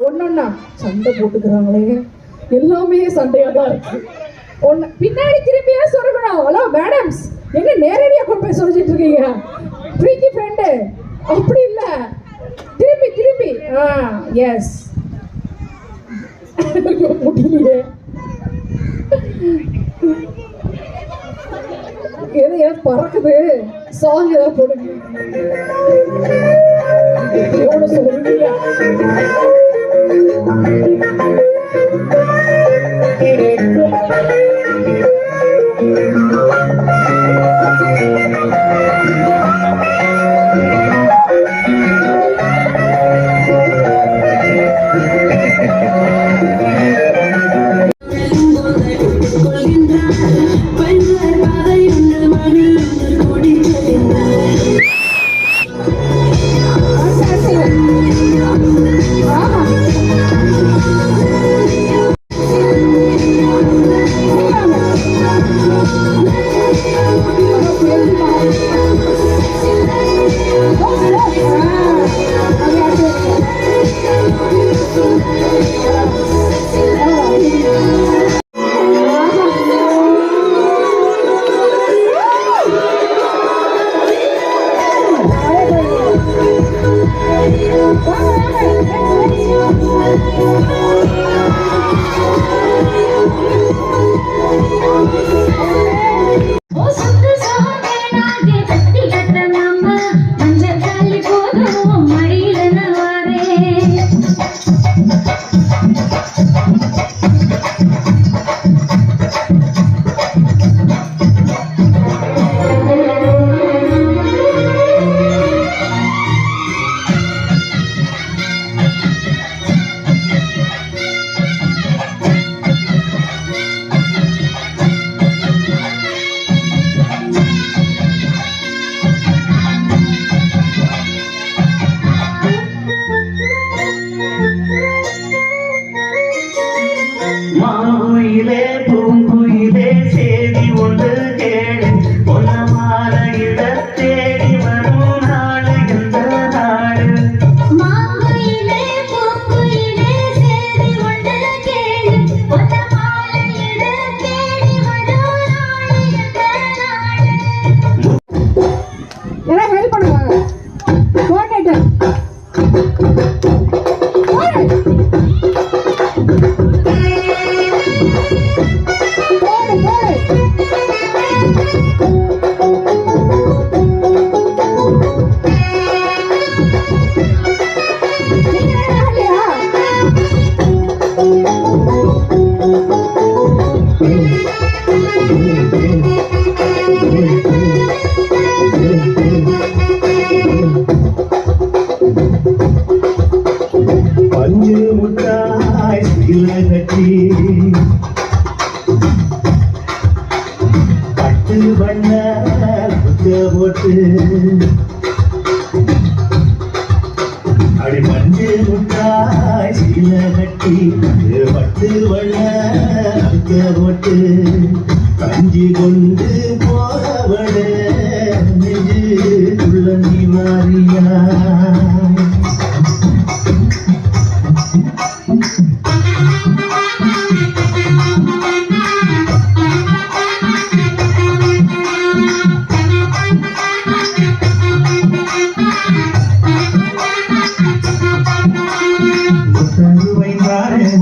ஒன்னொன்னா சண்டை போட்டுக்கிறாங்களே, எல்லாமே சண்டையா தான் இருக்கு. ஒன்னு பின்னாடி திரும்பியா சொல்லணும். ஹலோ மேடம்ஸ், என்ன நேரடியா கொண்டு போய் சொல்லிட்டு இருக்கீங்க? பிரீத்தி ஃப்ரெண்டு அப்படி இல்ல, திரும்பி திரும்பி. எஸ் முடியலையே. எது எனக்கு பறக்குது. சாங் ஏதாவது போடுங்க. எவ்வளவு சொல்லுங்க. மாங்குயிலே பூங்குயிலே சேதி ஒன்று கேடு, பொன்னமான இட தேடி வரும் நாடு எந்த நாடு? மாங்குயிலே பூங்குயிலே சேதி ஒன்று கேடு, பொன்னமான இட தேடி வரும் நாடு எந்த நாடு? எல்லாம் ஹெல்ப் பண்ணுவாங்க. கோஆர்டினேட்டர் பஞ்சு முட்டாய் கட்டி பட்டு வண்ண போட்டு அடி மஞ்சு முட்டாய் சீல கட்டி பட்டு வண்ண போட்டு கஞ்சி கொண்டு போவட நெஞ்சு துள்ளி மாறியா.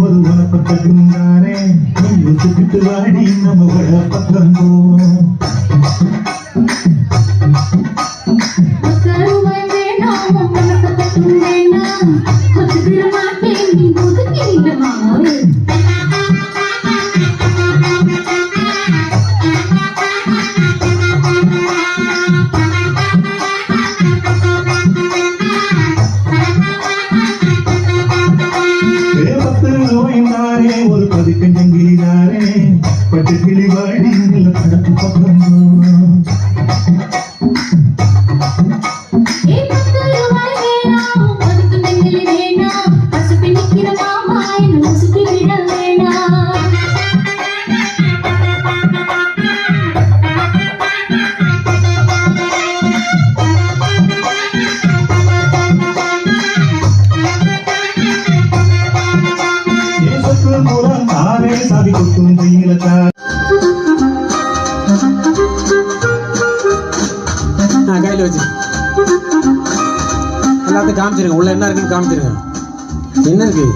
ஒரு உனப்பட்டாரே ஒத்துக்கிட்டு வாடி நம்ம பக்கம் போவோம். ஒரு பதிக்கஞ்சங்கிலிதாரே பட்டு கிளி வாடி படத்து கையில் வச்சு எல்லாத்தையும் காமிச்சிருங்க. உள்ள என்ன இருக்குன்னு காமிச்சிருங்க. என்ன இருக்கு?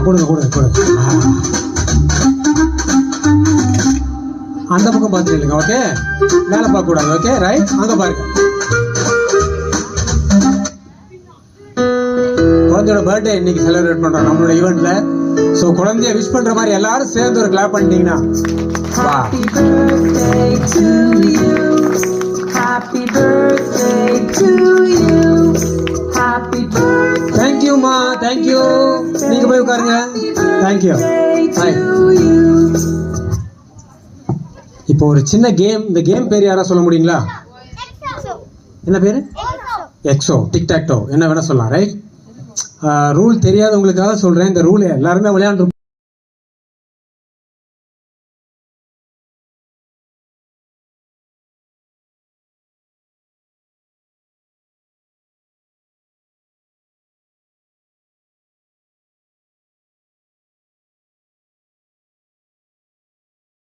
கொடுங்க கொடுங்க கொடுங்க. அந்த பக்கம் பார்த்துருங்க. ஓகே, மேலே பார்க்க கூடாது. ஓகே ரைட், அங்க பாருங்க. குழந்தையோட பர்த்டே இன்னைக்கு செலிப்ரேட் பண்றோம் நம்மளோட ஈவெண்ட்ல. ஸோ குழந்தைய விஷ் பண்ற மாதிரி எல்லாரும் சேர்ந்து ஒரு கிளாப் பண்ணிட்டீங்கன்னா Happy birthday to you. Happy birthday to you. Happy birthday தேங்க்யூமா, தேங்க்யூ. நீங்க போய் உட்காருங்க. தேங்க்யூ. ஹாய். to you. இப்போ ஒரு சின்ன கேம். இந்த கேம் பேர் யாரா சொல்ல முடியுங்களா? என்ன பேரு? எக்ஸோ, டிக் டாக்டோ, என்ன வேணா சொல்லலாம். ரைட், ரூல் தெரியாதவங்களுக்காக சொல்றேன். இந்த ரூல் எல்லாருமே விளையாண்டு